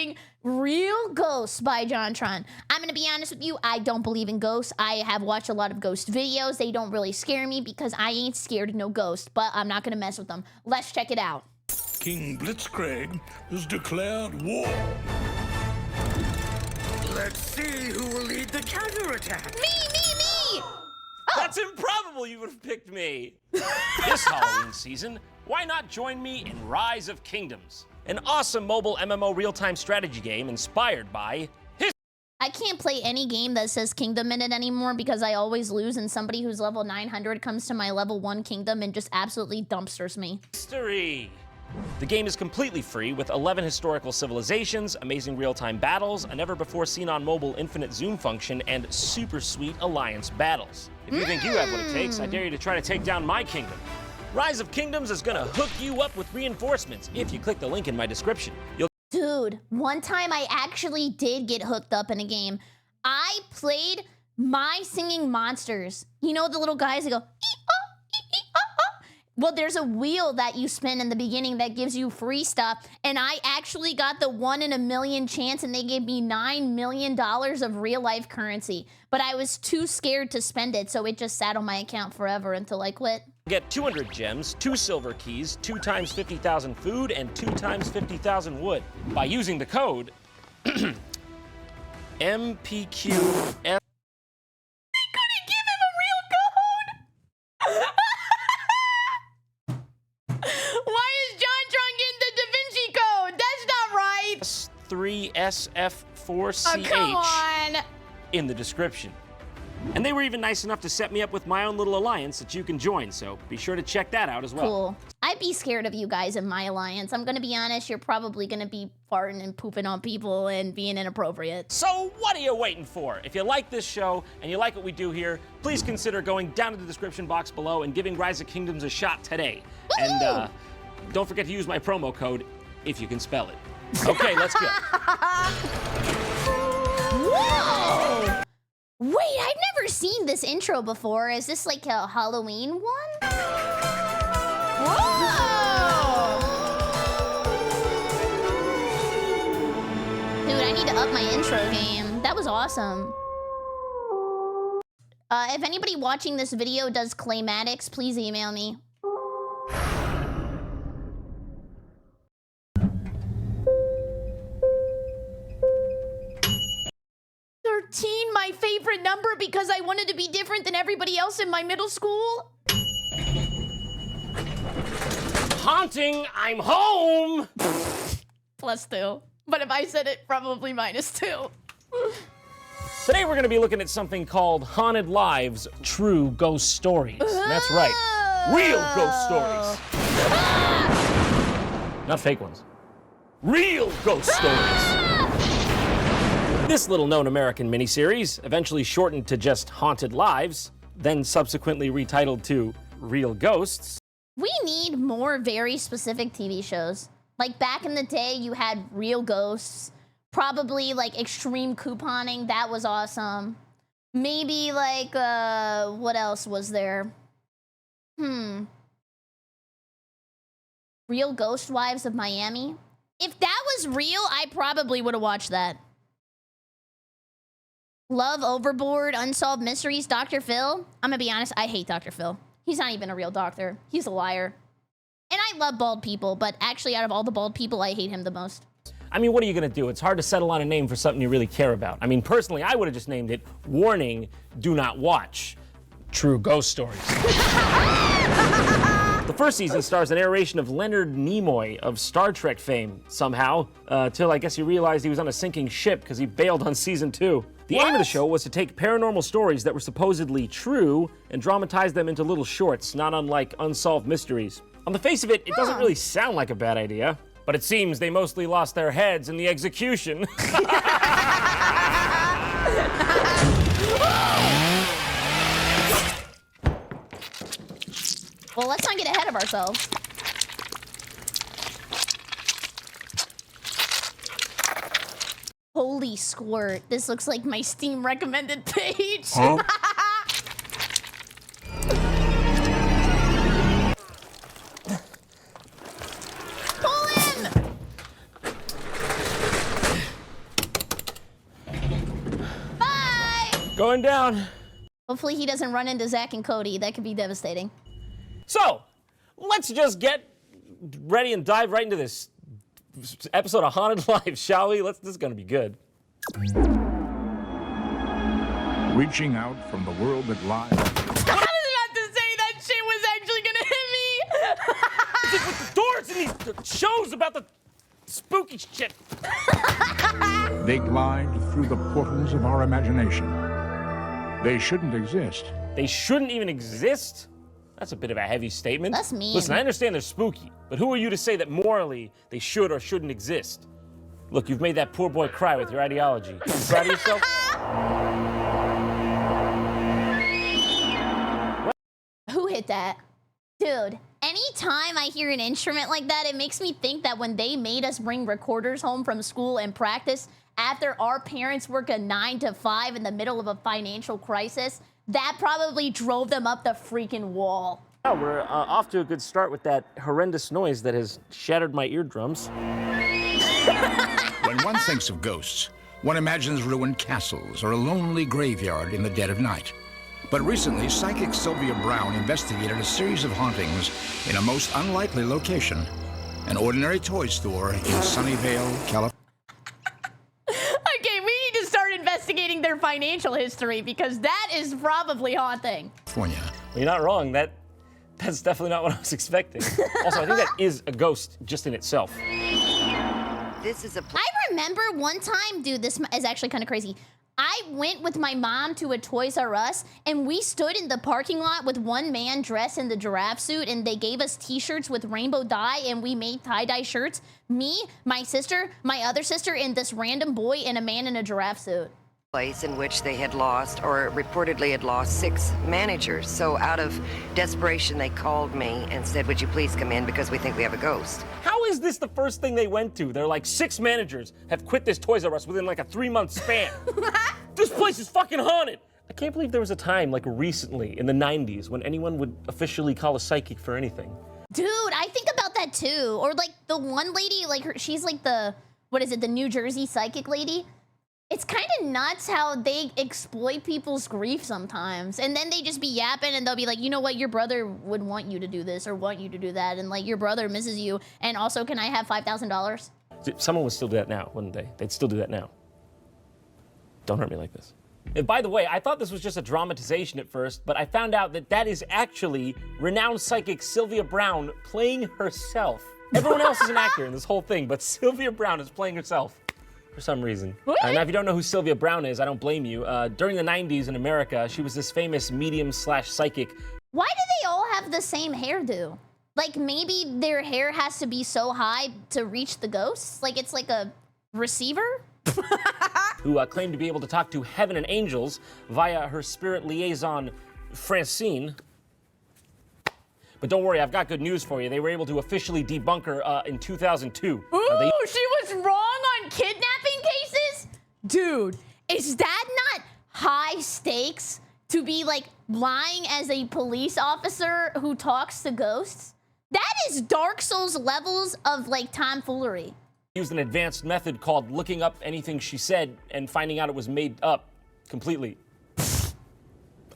watching Real Ghosts by JonTron. I'm gonna be honest with you, I don't believe in ghosts. I have watched a lot of ghost videos. They don't really scare me because I ain't scared of no ghost, but I'm not gonna mess with them. Let's check it out. King Blitzkrieg has declared war. Let's see who will lead the counterattack. Me! Oh. That's improbable you would have picked me. This Halloween season, why not join me in Rise of Kingdoms? An awesome mobile MMO real-time strategy game inspired by I can't play any game that says kingdom in it anymore because I always lose and somebody who's level 900 comes to my level 1 kingdom and just absolutely dumpsters me. history. The game is completely free with 11 historical civilizations, amazing real-time battles, a never-before-seen-on-mobile infinite zoom function, and super sweet alliance battles. If you think you have what it takes, I dare you to try to take down my kingdom. Rise of Kingdoms is gonna hook you up with reinforcements if you click the link in my description. Dude, one time I actually did get hooked up in a game. I played My Singing Monsters. You know the little guys that go, ee-oh, ee-ee-oh-oh. Well, there's a wheel that you spin in the beginning that gives you free stuff, and I actually got the 1 in a million chance, and they gave me $9 million of real-life currency. But I was too scared to spend it, so it just sat on my account forever until I quit. Get 200 gems, 2 silver keys, 2 times 50,000 food, and 2 times 50,000 wood by using the code MPQF. They couldn't give him a real code! Why is JonTron getting the Da Vinci Code? That's not right! 3SF4CH Come on! in the description. And they were even nice enough to set me up with my own little alliance that you can join, so be sure to check that out as well. Cool. I'd be scared of you guys in my alliance. I'm gonna be honest, you're probably gonna be farting and pooping on people and being inappropriate. So what are you waiting for? If you like this show and you like what we do here, please consider going down to the description box below and giving Rise of Kingdoms a shot today. And don't forget to use my promo code if you can spell it. Okay, let's go. Whoa! Wait, I've never seen this intro before. Is this like a Halloween one? Whoa! Dude, I need to up my intro game. That was awesome. If anybody watching this video does claymatics, please email me. My favorite number because I wanted to be different than everybody else in my middle school. Haunting, I'm home! +2. But if I said it, probably -2. Today we're gonna be looking at something called Haunted Lives, True Ghost Stories. That's right, real ghost stories. Not fake ones. Real ghost stories. This little-known American miniseries, eventually shortened to just Haunted Lives, then subsequently retitled to Real Ghosts. We need more very specific TV shows. Like back in the day, you had Real Ghosts, probably like Extreme Couponing, that was awesome. Maybe like, what else was there? Real Ghost Wives of Miami? If that was real, I probably would have watched that. Love Overboard, Unsolved Mysteries, Dr. Phil. I'm gonna be honest, I hate Dr. Phil. He's not even a real doctor. He's a liar. And I love bald people, but actually out of all the bald people, I hate him the most. I mean, what are you gonna do? It's hard to settle on a name for something you really care about. I mean, personally, I would have just named it Warning, Do Not Watch. True Ghost Stories. The first season stars a narration of Leonard Nimoy of Star Trek fame, somehow, till I guess he realized he was on a sinking ship because he bailed on season 2. The aim of the show was to take paranormal stories that were supposedly true and dramatize them into little shorts, not unlike Unsolved Mysteries. On the face of it, it doesn't really sound like a bad idea, but it seems they mostly lost their heads in the execution. Well, let's not get ahead of ourselves. Holy squirt. This looks like my Steam recommended page. Huh? Pull in! Going down. Hopefully he doesn't run into Zach and Cody. That could be devastating. So, let's just get ready and dive right into this episode of Haunted Lives, shall we? This is gonna be good. Reaching out from the world that lies. I was about to say that shit was actually gonna hit me. With the doors and these shows about the spooky shit. They glide through the portals of our imagination. They shouldn't exist. They shouldn't even exist? That's a bit of a heavy statement. That's mean. Listen, I understand they're spooky, but who are you to say that morally they should or shouldn't exist? Look, you've made that poor boy cry with your ideology. You proud of yourself? Who hit that? Dude, anytime I hear an instrument like that, it makes me think that when they made us bring recorders home from school and practice after our parents work a 9 to 5 in the middle of a financial crisis, that probably drove them up the freaking wall. Oh, we're off to a good start with that horrendous noise that has shattered my eardrums. When one thinks of ghosts, one imagines ruined castles or a lonely graveyard in the dead of night. But recently, psychic Sylvia Brown investigated a series of hauntings in a most unlikely location, an ordinary toy store in Sunnyvale, California. Okay, we need to start investigating their financial history because that is probably haunting. Well, you're not wrong. That's definitely not what I was expecting. Also, I think that is a ghost just in itself. This is a I remember one time, dude, this is actually kind of crazy. I went with my mom to a Toys R Us, and we stood in the parking lot with one man dressed in the giraffe suit, and they gave us t-shirts with rainbow dye, and we made tie-dye shirts. Me, my sister, my other sister, and this random boy and a man in a giraffe suit. place in which they had lost, or reportedly had lost, 6 managers. So out of desperation, they called me and said, would you please come in because we think we have a ghost. How is this the first thing they went to? They're like, 6 managers have quit this Toys R Us within like a 3-month span. This place is fucking haunted. I can't believe there was a time like recently in the 90s when anyone would officially call a psychic for anything. Dude, I think about that too. Or like the one lady, like she's like the, what is it, the New Jersey psychic lady? It's kind of nuts how they exploit people's grief sometimes. And then they just be yapping and they'll be like, you know what, your brother would want you to do this or want you to do that. And like your brother misses you. And also, can I have $5,000? Someone would still do that now, wouldn't they? They'd still do that now. Don't hurt me like this. And by the way, I thought this was just a dramatization at first, but I found out that that is actually renowned psychic Sylvia Brown playing herself. Everyone else is an actor in this whole thing, but Sylvia Brown is playing herself for some reason. Now, if you don't know who Sylvia Brown is, I don't blame you. During the 90s in America, she was this famous medium/psychic. Why do they all have the same hairdo? Like maybe their hair has to be so high to reach the ghosts? Like it's like a receiver? Who claimed to be able to talk to heaven and angels via her spirit liaison, Francine. But don't worry, I've got good news for you. They were able to officially debunk her in 2002. Ooh, she was wrong on kidnapping cases? Dude, is that not high stakes to be like lying as a police officer who talks to ghosts? That is Dark Souls levels of like tomfoolery. Used an advanced method called looking up anything she said and finding out it was made up completely.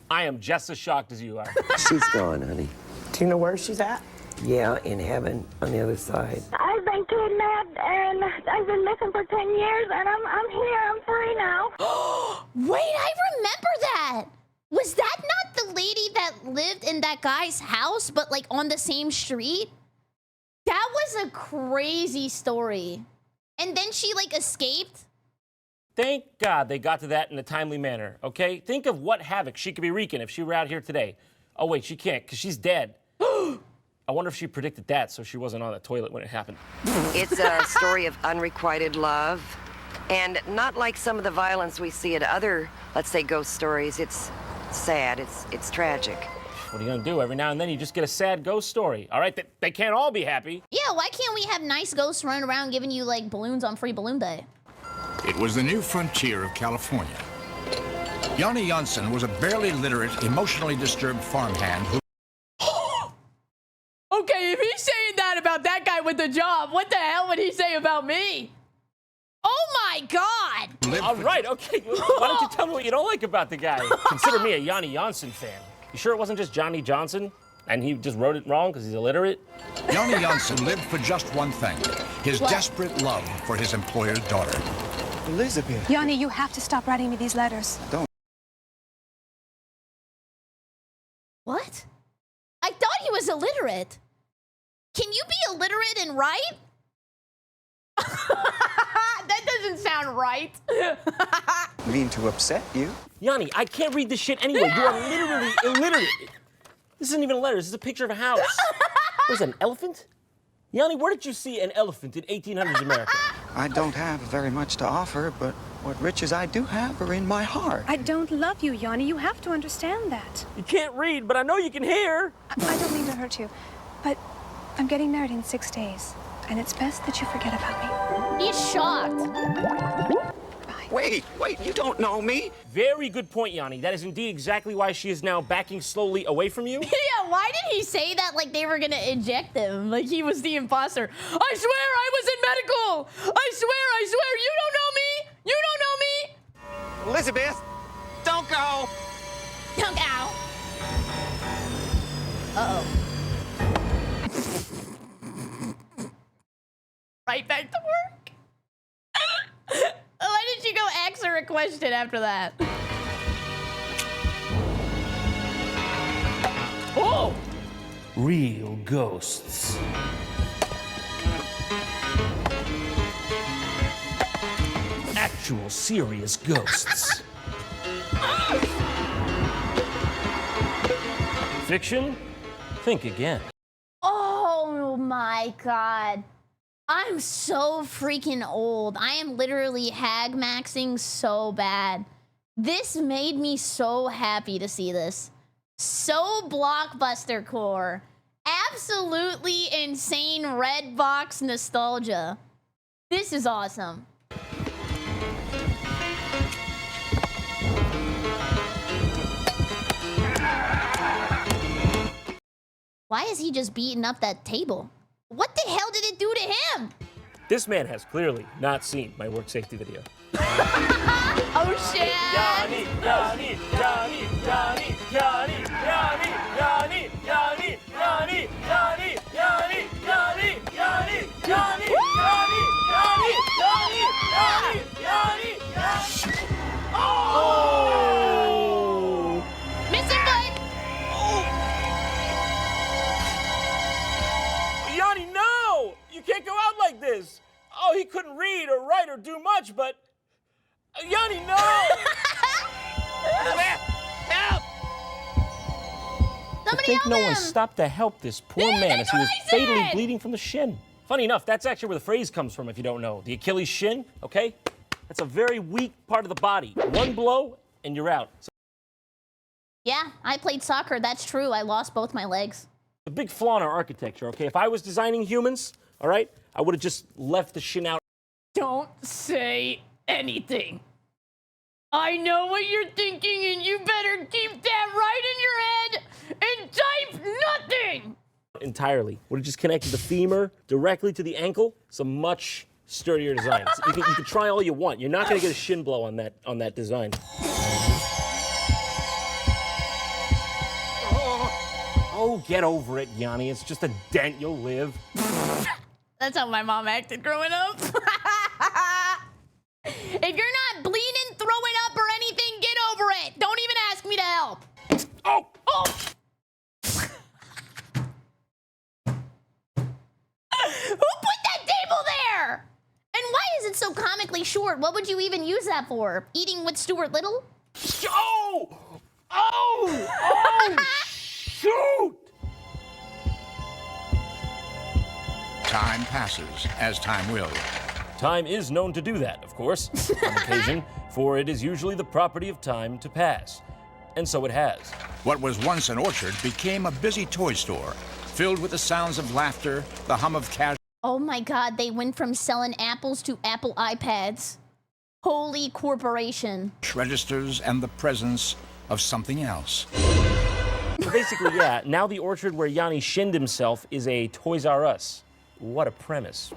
I am just as shocked as you are. She's gone, honey. Do you know where she's at? Yeah, in heaven, on the other side. I've been kidnapped and I've been missing for 10 years and I'm here, I'm free now. Wait, I remember that. Was that not the lady that lived in that guy's house, but like on the same street? That was a crazy story. And then she like escaped. Thank God they got to that in a timely manner, okay? Think of what havoc she could be wreaking if she were out here today. Oh wait, she can't, because she's dead. I wonder if she predicted that so she wasn't on the toilet when it happened. It's a story of unrequited love, and not like some of the violence we see at other, let's say, ghost stories. It's sad, it's tragic. What are you gonna do? Every now and then you just get a sad ghost story. All right, they can't all be happy. Yeah, why can't we have nice ghosts running around giving you like balloons on Free Balloon Day? It was the new frontier of California. Yanni was a barely literate, emotionally disturbed farmhand who... Okay, if he's saying that about that guy with the job, what the hell would he say about me? Oh my my God! All right, okay. Why don't you tell me what you don't like about the guy? Consider me a Yanni Janssen fan. You sure it wasn't just Johnny Johnson? And he just wrote it wrong because he's illiterate? Yanni Janssen lived for just one thing, his desperate love for his employer's daughter. Elizabeth. Yanni, you have to stop writing me these letters. Don't. What? I thought he was illiterate. Can you be illiterate and write? That doesn't sound right. Mean to upset you? Yanni, I can't read this shit anyway. You are literally illiterate. This isn't even a letter. This is a picture of a house. What is that, an elephant? Yanni, where did you see an elephant in 1800s America? I don't have very much to offer, but what riches I do have are in my heart. I don't love you, Yanni. You have to understand that. You can't read, but I know you can hear. I don't mean to hurt you, but I'm getting married in 6 days, and it's best that you forget about me. He's shocked. Wait, you don't know me? Very good point, Yanni. That is indeed exactly why she is now backing slowly away from you. Yeah, why did he say that like they were gonna eject him? Like he was the imposter. I swear I was in medical! I swear, you don't know me! You don't know me! Elizabeth, don't go! Don't go! Uh-oh. Right back to work? Why did you go ask her a question after that? Oh! Real ghosts. Actual serious ghosts. Fiction? Think again. Oh my God. I'm so freaking old. I am literally hag maxing so bad. This made me so happy to see this. So blockbuster core. Absolutely insane red box nostalgia. This is awesome. Why is he just beating up that table? What the hell did it do to him? This man has clearly not seen my work safety video. Oh shit! Yanni, Yanni, Yanni, Yanni, Yanni, Yanni, Yanni, Yanni, Yanni, Yanni, Yanni, Yanni, Yanni, Yanni, Yanni, Yanni, Yanni, Yanni, Yanni, Yanni. Oh! Missing foot! Yanni, no! You can't go out like this. Oh, he couldn't read or write or do much, but Yanni, no! Help! Somebody I think help no him. one stopped to help this poor man as he was fatally bleeding from the shin. Funny enough, that's actually where the phrase comes from, if you don't know. The Achilles shin, okay? That's a very weak part of the body. One blow, and you're out. So Yeah, I played soccer. That's true. I lost both my legs. a big flaw in our architecture, okay? If I was designing humans, all right, I would have just left the shin out. Don't say anything. I know what you're thinking, and you better keep that right in your head and type nothing. Entirely. Would have just connected the femur directly to the ankle. It's a much sturdier design. So you can try all you want. You're not going to get a shin blow on that design. Oh, get over it, Yanni. It's just a dent. You'll live. That's how my mom acted growing up. If you're not bleeding, throwing up, or anything, get over it. Don't even ask me to help. Oh! Oh! Who put that table there? And why is it so comically short? What would you even use that for? Eating with Stuart Little? Oh! Oh! Oh! Shoot! Time passes, as time will. Time is known to do that, of course, on occasion, for it is usually the property of time to pass. And so it has. What was once an orchard became a busy toy store, filled with the sounds of laughter, the hum of casual. Oh my God, they went from selling apples to Apple iPads. Holy corporation. registers and the presence of something else. So basically, yeah, now the orchard where Yanni shinned himself is a Toys R Us. What a premise.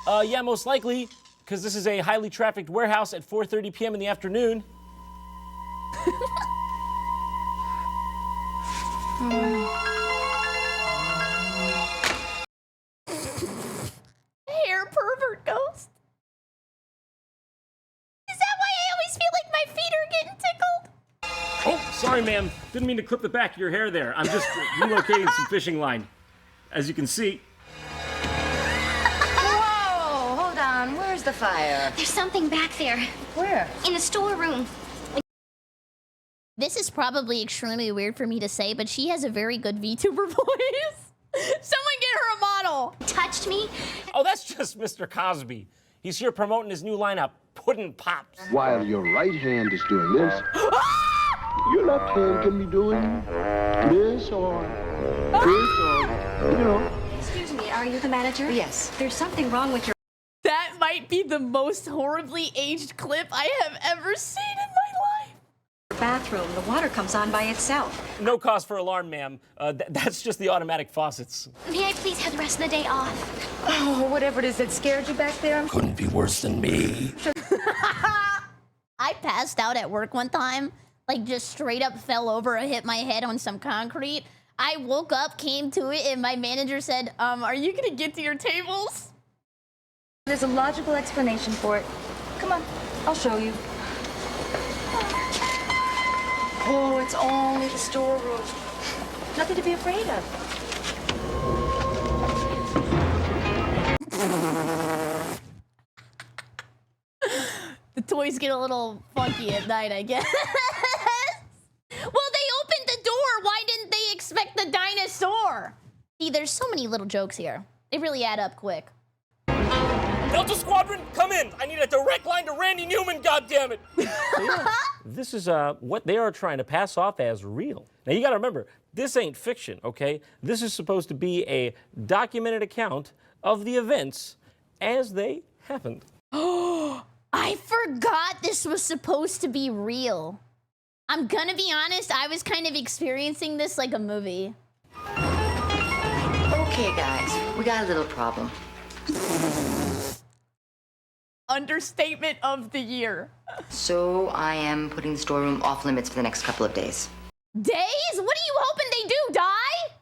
Yeah, most likely, because this is a highly trafficked warehouse at 4:30 p.m. in the afternoon. Hair pervert ghost. Is that why I always feel like my feet are getting tickled? Oh, sorry, ma'am. Didn't mean to clip the back of your hair there. I'm just relocating some fishing line. As you can see. Whoa, hold on. Where's the fire? There's something back there. Where? In the storeroom. This is probably extremely weird for me to say, but she has a very good VTuber voice. Someone get her a model. Touched me. Oh, that's just Mr. Cosby. He's here promoting his new lineup, Puddin' Pops. While your right hand is doing this, your left hand can be doing this or this or, you know. Excuse me, are you the manager? Yes. There's something wrong with your That might be the most horribly aged clip I have ever seen in my life. bathroom. The water comes on by itself. No cause for alarm, ma'am. That's just the automatic faucets. May I please have the rest of the day off? Oh, whatever it is that scared you back there. Couldn't be worse than me. I passed out at work one time, like just straight up fell over and hit my head on some concrete. I woke up, came to it, and my manager said, are you gonna get to your tables? There's a logical explanation for it. Come on, I'll show you. Oh, it's only the storeroom. Nothing to be afraid of. The toys get a little funky at night, I guess. Well, they opened the door. Why didn't they expect the dinosaur? See, there's so many little jokes here. They really add up quick. Delta Squadron, come in. I need a direct line to Randy Newman, goddammit. This is what they are trying to pass off as real. Now, you got to remember, this ain't fiction, okay? This is supposed to be a documented account of the events as they happened. Oh, I forgot this was supposed to be real. I'm gonna be honest, I was kind of experiencing this like a movie. Okay, guys, we got a little problem. Understatement of the year. So I am putting the storeroom off limits for the next couple of days. Days? What are you hoping they do, die?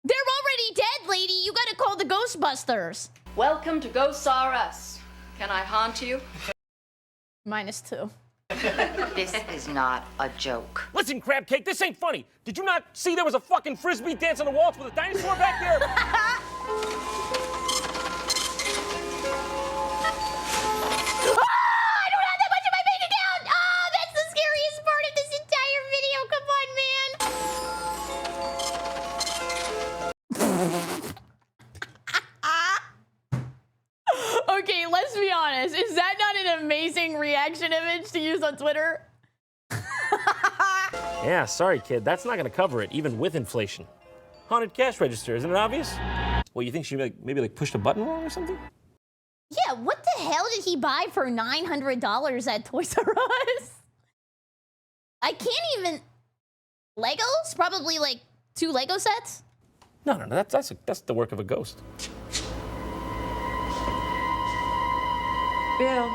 They're already dead, lady. You gotta call the Ghostbusters. Welcome to Ghosts R Us. Can I haunt you? -2. This is not a joke. Listen, Crab Cake, this ain't funny. Did you not see there was a fucking frisbee dance on the walls with a dinosaur back there? I don't have that much in my bank account! Oh, that's the scariest part of this entire video. Come on, man. Okay, let's be honest. Is that not an amazing reaction image to use on Twitter? Yeah, sorry, kid. That's not gonna cover it, even with inflation. Haunted cash register, isn't it obvious? Well, you think she maybe pushed a button wrong or something? Yeah, what the hell did he buy for $900 at Toys R Us? I can't even... Legos? Probably like 2 Lego sets? No, that's the work of a ghost. Bill.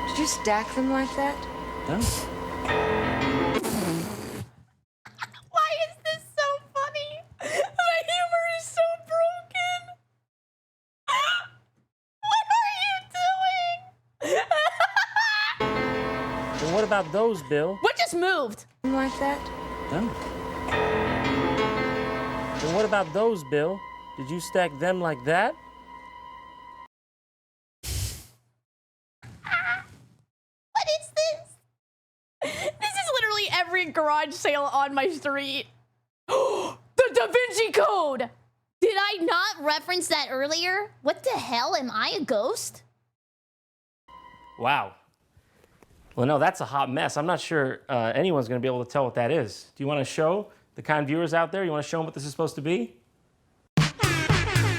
Did you stack them like that? No. Why is this so funny? My humor is so broken. What are you doing? And what about those, Bill? What just moved? Like that? No. And what about those, Bill? Did you stack them like that? What is this? This is literally every garage sale on my street. The Da Vinci Code! Did I not reference that earlier? What the hell? Am I a ghost? Wow. Well, no, that's a hot mess. I'm not sure anyone's going to be able to tell what that is. Do you want to show the kind viewers out there? You want to show them what this is supposed to be?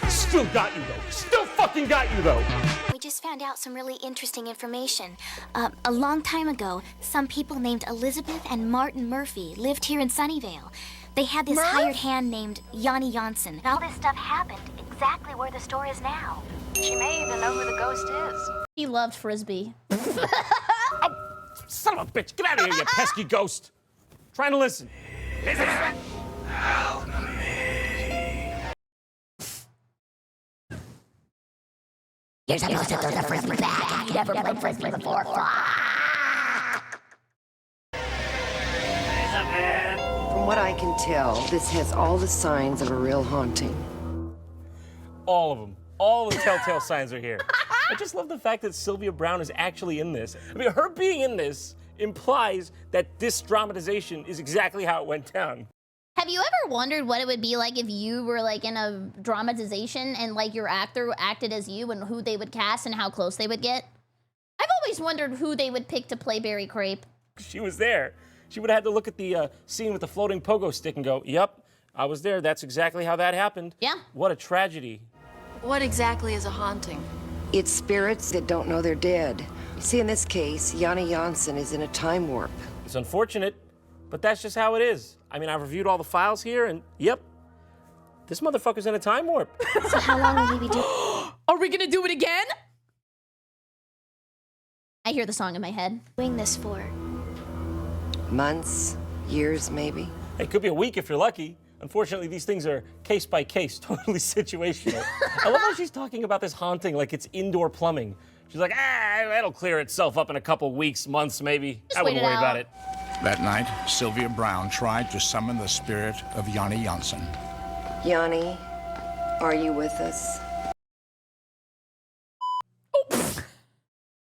Still got you, though. Still fucking got you, though. We just found out some really interesting information. A long time ago, some people named Elizabeth and Martin Murphy lived here in Sunnyvale. They had this hired hand named Yanni Janssen. All this stuff happened exactly where the store is now. She may even know who the ghost is. He loved Frisbee. Son of a bitch, get out of here, you pesky ghost. Trying to listen. You're supposed to throw the Frisbee back. You never played Frisbee before. From what I can tell, this has all the signs of a real haunting. All of them. All the telltale signs are here. I just love the fact that Sylvia Browne is actually in this. I mean, her being in this implies that this dramatization is exactly how it went down. Have you ever wondered what it would be like if you were like in a dramatization and like your actor acted as you and who they would cast and how close they would get? I've always wondered who they would pick to play BerryCrepe. She was there. She would have had to look at the scene with the floating pogo stick and go, yep, I was there. That's exactly how that happened. Yeah. What a tragedy. What exactly is a haunting? It's spirits that don't know they're dead. See, in this case, Yanni Janssen is in a time warp. It's unfortunate, but that's just how it is. I mean, I've reviewed all the files here, and yep, this motherfucker's in a time warp. So how long will we be doing? Are we gonna do it again? I hear the song in my head. Doing this for? Months, years, maybe. It could be a week if you're lucky. Unfortunately, these things are case by case, totally situational. I love how she's talking about this haunting like it's indoor plumbing. She's like, that'll clear itself up in a couple weeks, months, maybe. I wouldn't worry about it. That night, Sylvia Browne tried to summon the spirit of Yanni Janssen. Yanni, are you with us?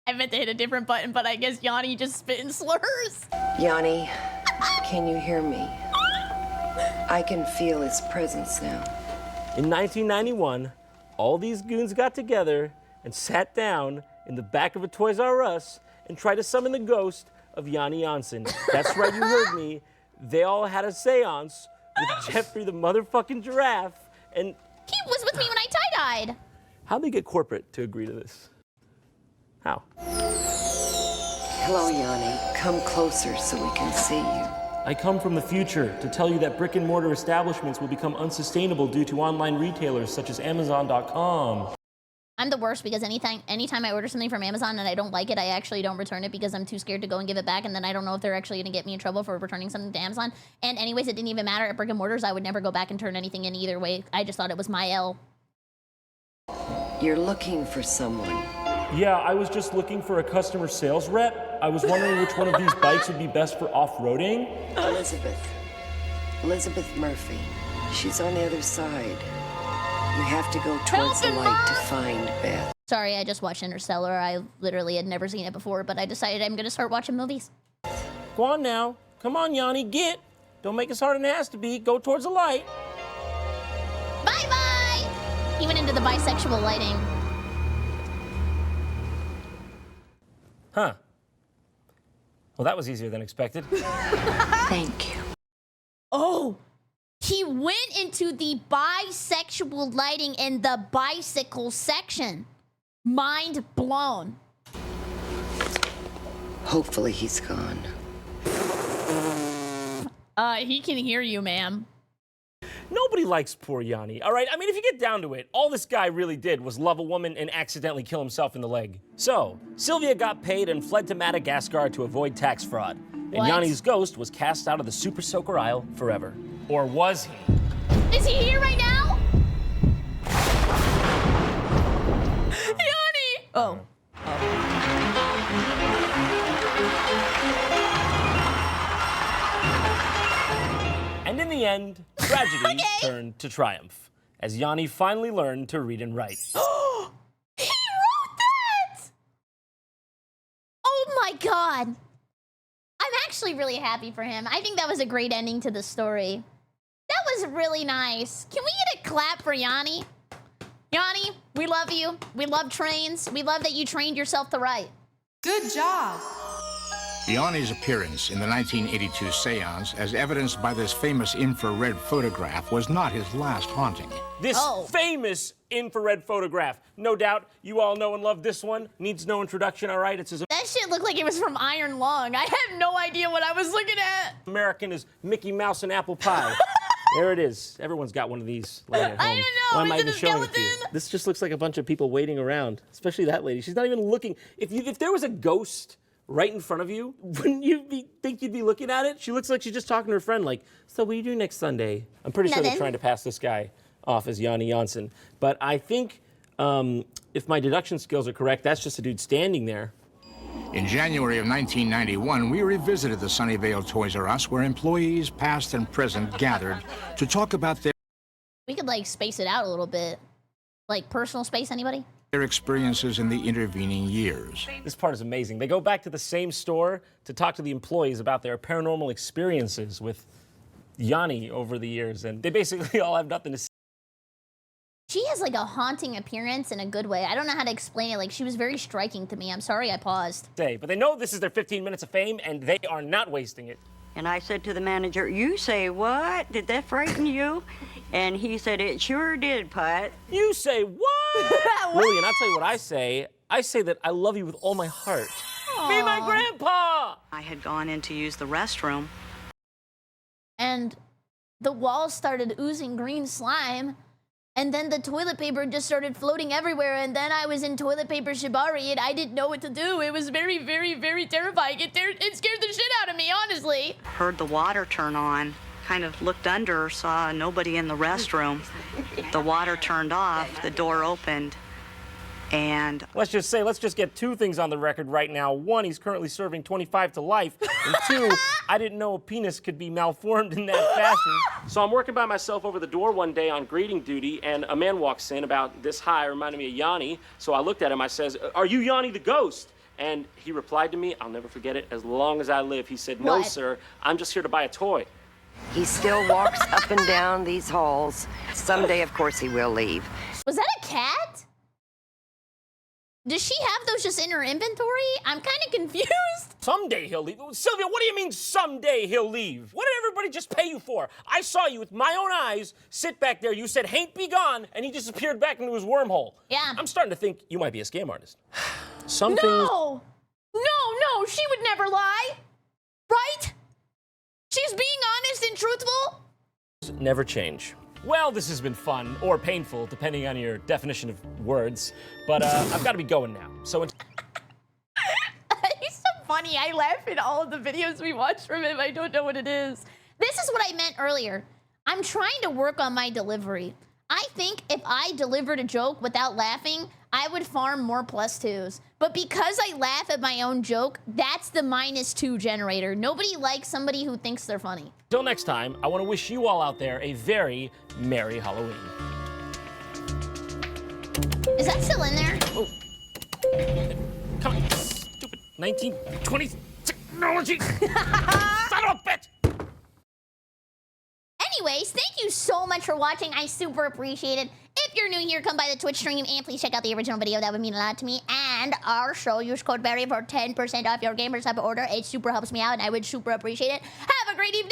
I meant to hit a different button, but I guess Yanni just spit in slurs. Yanni, can you hear me? I can feel his presence now. In 1991, all these goons got together and sat down in the back of a Toys R Us and tried to summon the ghost of Yanni Janssen. That's right, you heard me. They all had a seance with Jeffrey the motherfucking giraffe, and he was with me when I tie-dyed. How'd they get corporate to agree to this? How? Hello, Yanni. Come closer so we can see you. I come from the future to tell you that brick and mortar establishments will become unsustainable due to online retailers such as Amazon.com. I'm the worst because anytime I order something from Amazon and I don't like it, I actually don't return it because I'm too scared to go and give it back, and then I don't know if they're actually gonna get me in trouble for returning something to Amazon. And anyways, it didn't even matter at brick and mortars. I would never go back and turn anything in either way. I just thought it was my L. You're looking for someone. Yeah, I was just looking for a customer sales rep. I was wondering which one of these bikes would be best for off-roading. Elizabeth Murphy. She's on the other side. You have to go towards the light to find Beth. Sorry, I just watched Interstellar. I literally had never seen it before, but I decided I'm gonna start watching movies. Go on now. Come on, Yanni, get. Don't make it harder than it has to be. Go towards the light. Bye-bye! He went into the bisexual lighting. Huh. Well, that was easier than expected. Thank you. Oh, he went into the bisexual lighting in the bicycle section. Mind blown. Hopefully he's gone. He can hear you, ma'am. Nobody likes poor Yanni, all right? I mean, if you get down to it, all this guy really did was love a woman and accidentally kill himself in the leg. So, Sylvia got paid and fled to Madagascar to avoid tax fraud. And Yanni's ghost was cast out of the Super Soaker aisle forever. Or was he? Is he here right now? Yanni! Oh. And in the end, tragedy turned to triumph, as Yanni finally learned to read and write. He wrote that! Oh my god. I'm actually really happy for him. I think that was a great ending to the story. That was really nice. Can we get a clap for Yanni? Yanni, we love you. We love trains. We love that you trained yourself to write. Good job. Yanni's appearance in the 1982 seance, as evidenced by this famous infrared photograph, was not his last haunting. This famous infrared photograph. No doubt you all know and love this one. Needs no introduction, all right? It's as That shit looked like it was from Iron Lung. I have no idea what I was looking at. American as Mickey Mouse and apple pie. There it is. Everyone's got one of these laying at home. I don't know. Why am I Is it even a showing it to you? skeleton? This just looks like a bunch of people waiting around, especially that lady. She's not even looking. If there was a ghost right in front of you, wouldn't you think you'd be looking at it? She looks like she's just talking to her friend, like, so what do you do next Sunday? I'm pretty sure they're trying to pass this guy off as Yanni Janssen. But I think if my deduction skills are correct, that's just a dude standing there. In January of 1991, we revisited the Sunnyvale Toys R Us, where employees, past and present, gathered to talk about We could like space it out a little bit. Like personal space, anybody? their experiences in the intervening years. This part is amazing. They go back to the same store to talk to the employees about their paranormal experiences with Yanni over the years, and they basically all have nothing to say. She has like a haunting appearance in a good way. I don't know how to explain it. Like she was very striking to me. I'm sorry I paused. But they know this is their 15 minutes of fame, and they are not wasting it. And I said to the manager, you say what? Did that frighten you? And he said, it sure did, Pat. You say what? Lillian, I'll tell you what I say. I say that I love you with all my heart. Aww. Be my grandpa! I had gone in to use the restroom. And the walls started oozing green slime. And then the toilet paper just started floating everywhere. And then I was in toilet paper shibari and I didn't know what to do. It was very, very, very terrifying. It scared the shit out of me, honestly. Heard the water turn on. Kind of looked under, saw nobody in the restroom. The water turned off, the door opened, and... Let's just get two things on the record right now. One, he's currently serving 25 to life. And two, I didn't know a penis could be malformed in that fashion. So I'm working by myself over the door one day on greeting duty, and a man walks in about this high, reminding me of Yanni. So I looked at him, I says, are you Yanni the ghost? And he replied to me, I'll never forget it, as long as I live. He said, no, sir, I'm just here to buy a toy. He still walks up and down these halls. Someday, of course, he will leave. Was that a cat? Does she have those just in her inventory? I'm kind of confused. Someday he'll leave. Sylvia, what do you mean someday he'll leave? What did everybody just pay you for? I saw you with my own eyes sit back there. You said, "Hain't be gone," and he disappeared back into his wormhole. Yeah. I'm starting to think you might be a scam artist. Some things... No, she would never lie. Right? She's being honest and truthful. Never change. Well, this has been fun, or painful, depending on your definition of words. But I've got to be going now. So. He's so funny. I laugh at all of the videos we watch from him. I don't know what it is. This is what I meant earlier. I'm trying to work on my delivery. I think if I delivered a joke without laughing, I would farm more +2s. But because I laugh at my own joke, that's the -2 generator. Nobody likes somebody who thinks they're funny. Till next time, I want to wish you all out there a very Merry Halloween. Is that still in there? Oh. Come on, stupid 1920s technology. Son of a bitch! Anyways, thank you so much for watching. I super appreciate it. If you're new here, come by the Twitch stream and please check out the original video. That would mean a lot to me. And our show, use code Berry for 10% off your Gamer Sub order. It super helps me out and I would super appreciate it. Have a great evening.